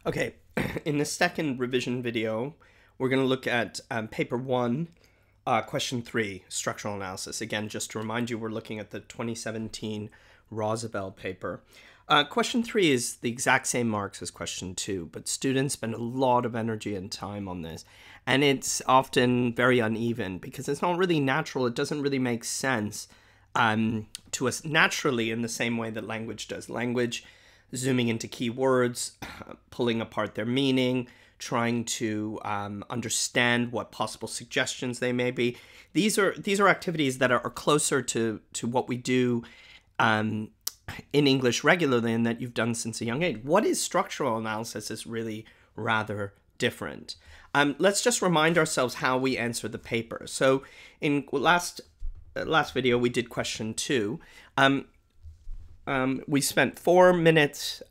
Okay, in the second revision video, we're going to look at paper 1, question 3, structural analysis. Again, just to remind you, we're looking at the 2017 Rosabel paper. Question 3 is the exact same marks as question 2, but students spend a lot of energy and time on this. And it's often very uneven because it's not really natural. It doesn't really make sense to us naturally in the same way that language does. Language, zooming into key words, pulling apart their meaning, trying to understand what possible suggestions they may be. These are activities that are closer to what we do in English regularly and that you've done since a young age. What is structural analysis is really rather different. Let's just remind ourselves how we answer the paper. So in last video, we did question 2. We spent 4 minutes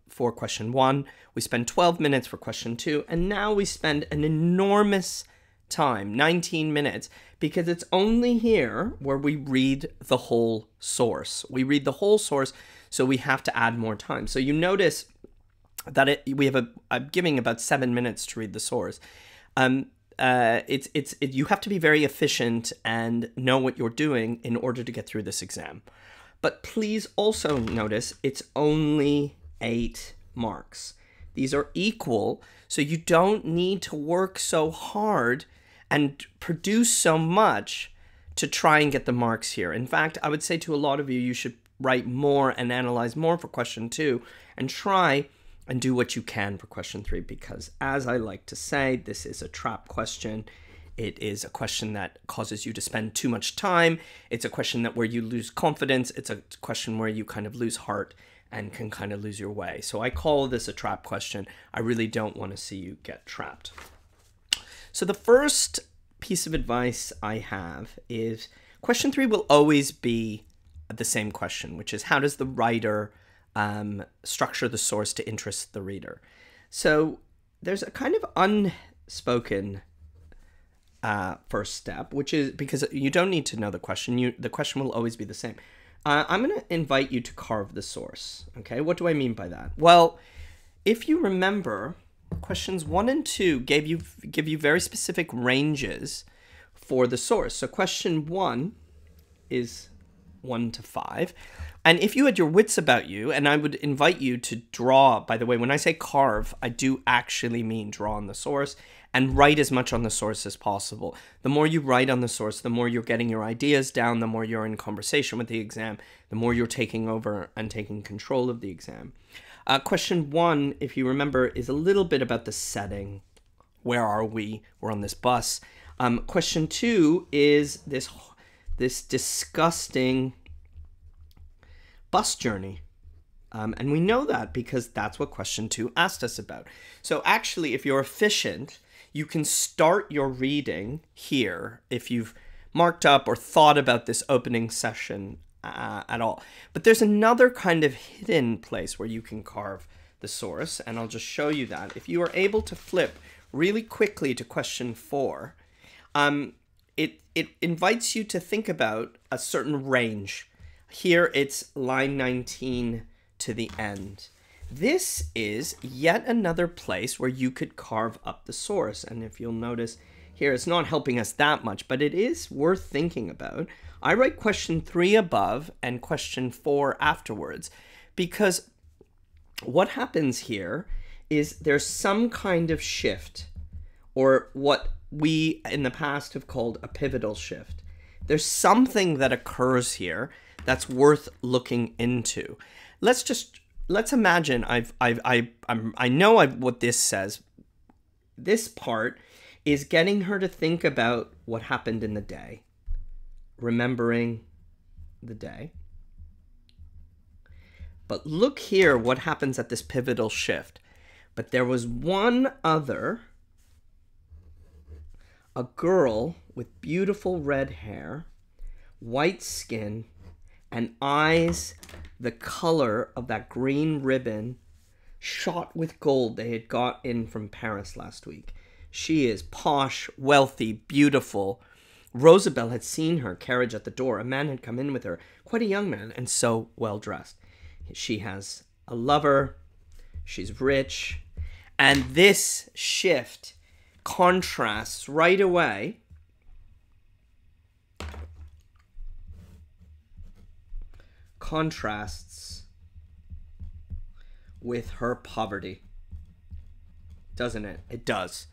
for question 1. We spent 12 minutes for question 2. And now we spend an enormous time, 19 minutes, because it's only here where we read the whole source. We read the whole source, so we have to add more time. So you notice that I'm giving about 7 minutes to read the source. You have to be very efficient and know what you're doing in order to get through this exam. But please also notice it's only 8 marks. These are equal, so you don't need to work so hard and produce so much to try and get the marks here. In fact, I would say to a lot of you, you should write more and analyze more for question 2 and try and do what you can for question 3, because as I like to say, this is a trap question. It is a question that causes you to spend too much time. It's a question where you lose confidence. It's a question where you kind of lose heart and can kind of lose your way. So I call this a trap question. I really don't want to see you get trapped. So the first piece of advice I have is question 3 will always be the same question, which is how does the writer structure the source to interest the reader? So there's a kind of unspoken first step, which is because you don't need to know the question. The question will always be the same. I'm going to invite you to carve the source. Okay, what do I mean by that? Well, if you remember, questions 1 and 2 give you very specific ranges for the source. So question 1 is 1 to 5. And if you had your wits about you, and I would invite you to draw, by the way, when I say carve, I do actually mean draw on the source and write as much on the source as possible. The more you write on the source, the more you're getting your ideas down, the more you're in conversation with the exam, the more you're taking over and taking control of the exam. Question 1, if you remember, is a little bit about the setting. Where are we? We're on this bus. Question 2 is this disgusting bus journey. And we know that because that's what question 2 asked us about. So actually, if you're efficient, you can start your reading here if you've marked up or thought about this opening session at all. But there's another kind of hidden place where you can carve the source, and I'll just show you that. If you are able to flip really quickly to question 4, it invites you to think about a certain range. Here it's line 19 to the end. This is yet another place where you could carve up the source. And if you'll notice here, it's not helping us that much, but it is worth thinking about. I write question 3 above and question 4 afterwards, because what happens here is there's some kind of shift, or what we in the past have called a pivotal shift. There's something that occurs here that's worth looking into. Let's imagine I know what this says. This part is getting her to think about what happened in the day, remembering the day. But look here what happens at this pivotal shift. But there was one other, a girl with beautiful red hair, white skin, and eyes the color of that green ribbon shot with gold they had got in from Paris last week. She is posh, wealthy, beautiful. Rosabel had seen her carriage at the door. A man had come in with her, quite a young man, and so well dressed. She has a lover. She's rich. And this shift contrasts right away with her poverty. Doesn't it? It does.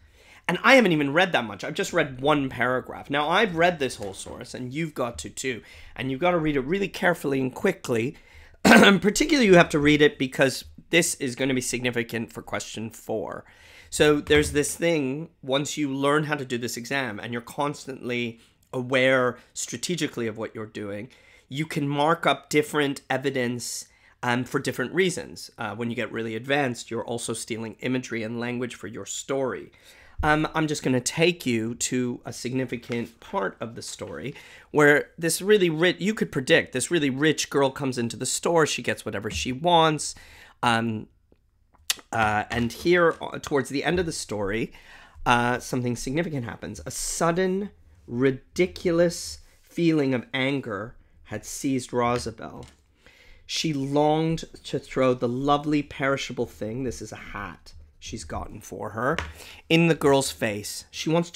And I haven't even read that much. I've just read one paragraph. Now, I've read this whole source, and you've got to too. And you've got to read it really carefully and quickly. Particularly, you have to read it because this is going to be significant for question 4. So there's this thing, once you learn how to do this exam and you're constantly aware strategically of what you're doing, you can mark up different evidence for different reasons. When you get really advanced, you're also stealing imagery and language for your story. I'm just going to take you to a significant part of the story where this really rich, you could predict, this really rich girl comes into the store, she gets whatever she wants. And here, towards the end of the story, something significant happens. A sudden, ridiculous feeling of anger had seized Rosabel. She longed to throw the lovely perishable thing, this is a hat she's gotten for her, in the girl's face. She wants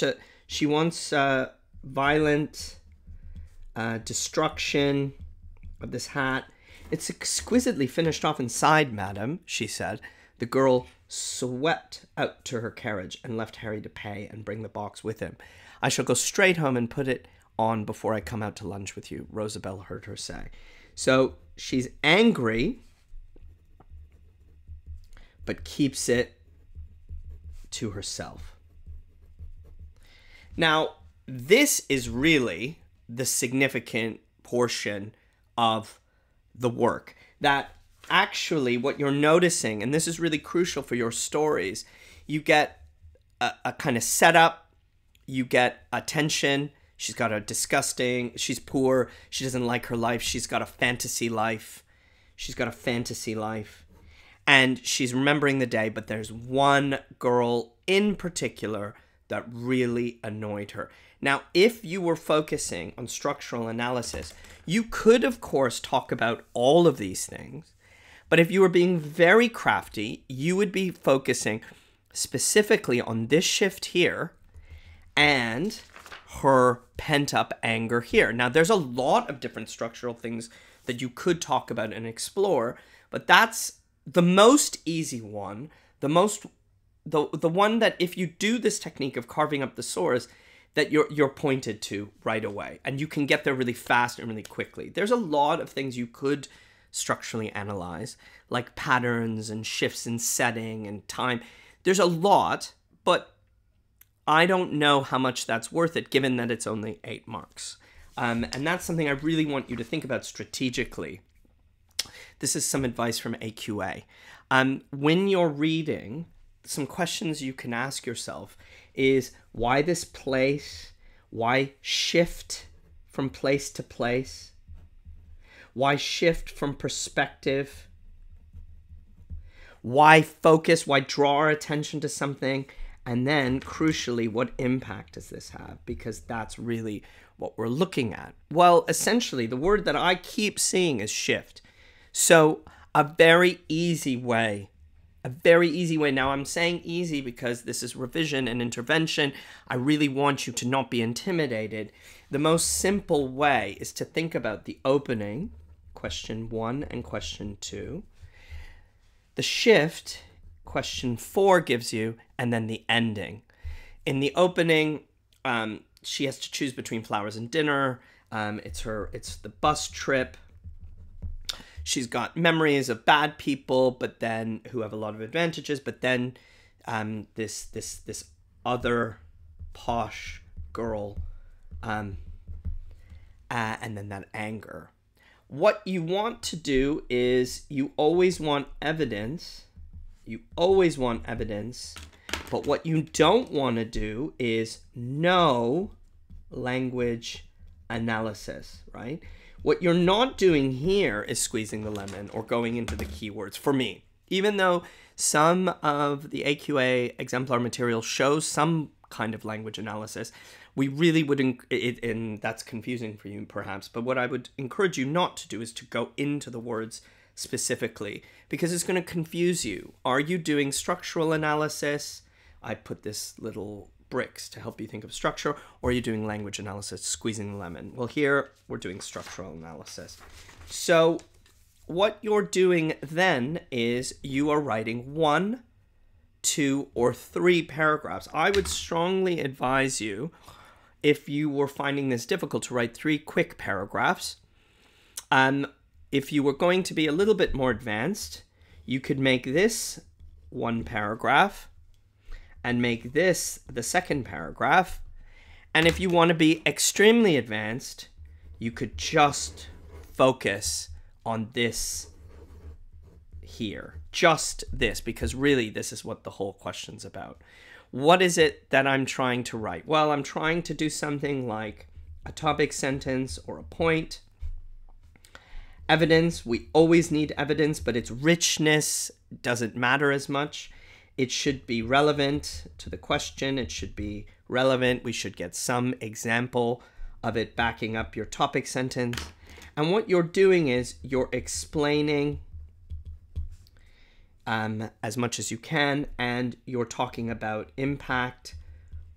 violent destruction of this hat. It's exquisitely finished off inside, madam, she said. The girl swept out to her carriage and left Harry to pay and bring the box with him. I shall go straight home and put it on before I come out to lunch with you, Rosabel heard her say. So she's angry, but keeps it to herself. Now, this is really the significant portion of the work. That actually what you're noticing, and this is really crucial for your stories, you get a kind of setup, you get a tension. She's got a disgusting, she's poor, she doesn't like her life, she's got a fantasy life. And she's remembering the day, but there's one girl in particular that really annoyed her. Now, if you were focusing on structural analysis, you could, of course, talk about all of these things. But if you were being very crafty, you would be focusing specifically on this shift here and her pent-up anger here. Now, there's a lot of different structural things that you could talk about and explore, but that's the most easy one, the one that if you do this technique of carving up the source, that you're pointed to right away, and you can get there really fast and really quickly. There's a lot of things you could structurally analyze, like patterns and shifts in setting and time. There's a lot, but I don't know how much that's worth it, given that it's only 8 marks. And that's something I really want you to think about strategically. This is some advice from AQA. When you're reading, some questions you can ask yourself is, why this place? Why shift from place to place? Why shift from perspective? Why focus? Why draw our attention to something? And then, crucially, what impact does this have? Because that's really what we're looking at. Well, essentially, the word that I keep seeing is shift. So a very easy way. Now, I'm saying easy because this is revision and intervention. I really want you to not be intimidated. The most simple way is to think about the opening, question 1 and question 2. The shift, question 4 gives you, and then the ending. In the opening, she has to choose between flowers and dinner. It's the bus trip. She's got memories of bad people, but then who have a lot of advantages. But then this other posh girl, and then that anger. What you want to do is you always want evidence. But what you don't want to do is no language analysis, right? What you're not doing here is squeezing the lemon or going into the keywords for me. Even though some of the AQA exemplar material shows some kind of language analysis, we really wouldn't, and that's confusing for you perhaps, but what I would encourage you not to do is to go into the words specifically, because it's going to confuse you. Are you doing structural analysis? I put this little bricks to help you think of structure, or are you doing language analysis, squeezing the lemon? Well, here we're doing structural analysis. So what you're doing then is you are writing 1, 2, or 3 paragraphs. I would strongly advise you, if you were finding this difficult, to write 3 quick paragraphs. If you were going to be a little bit more advanced, you could make this 1 paragraph and make this the 2nd paragraph. And if you want to be extremely advanced, you could just focus on this here. Just this, because really this is what the whole question's about. What is it that I'm trying to write? Well, I'm trying to do something like a topic sentence or a point. Evidence, we always need evidence, but its richness doesn't matter as much. It should be relevant to the question. It should be relevant. We should get some example of it backing up your topic sentence. And what you're doing is you're explaining as much as you can, and you're talking about impact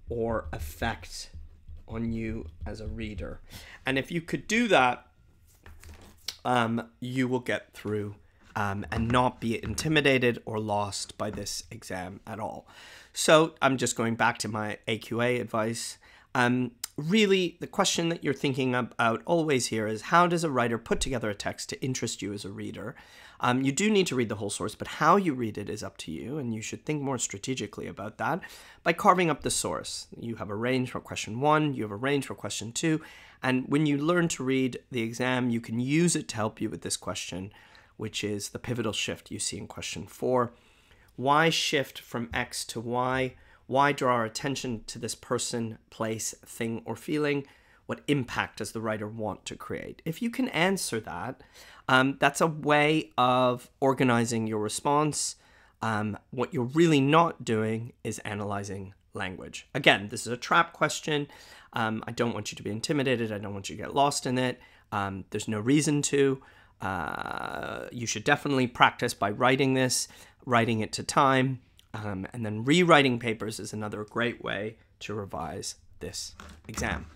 or effect on you as a reader. And if you could do that, you will get through and not be intimidated or lost by this exam at all. So I'm just going back to my AQA advice. Really, the question that you're thinking about always here is, how does a writer put together a text to interest you as a reader? You do need to read the whole source, but how you read it is up to you, and you should think more strategically about that by carving up the source. You have a range for question 1, you have a range for question 2, and when you learn to read the exam, you can use it to help you with this question, which is the pivotal shift you see in question 4. Why shift from X to Y? Why draw our attention to this person, place, thing, or feeling? What impact does the writer want to create? If you can answer that, that's a way of organizing your response. What you're really not doing is analyzing language. Again, this is a trap question. I don't want you to be intimidated. I don't want you to get lost in it. There's no reason to. You should definitely practice by writing this, writing it to time, and then rewriting papers is another great way to revise this exam.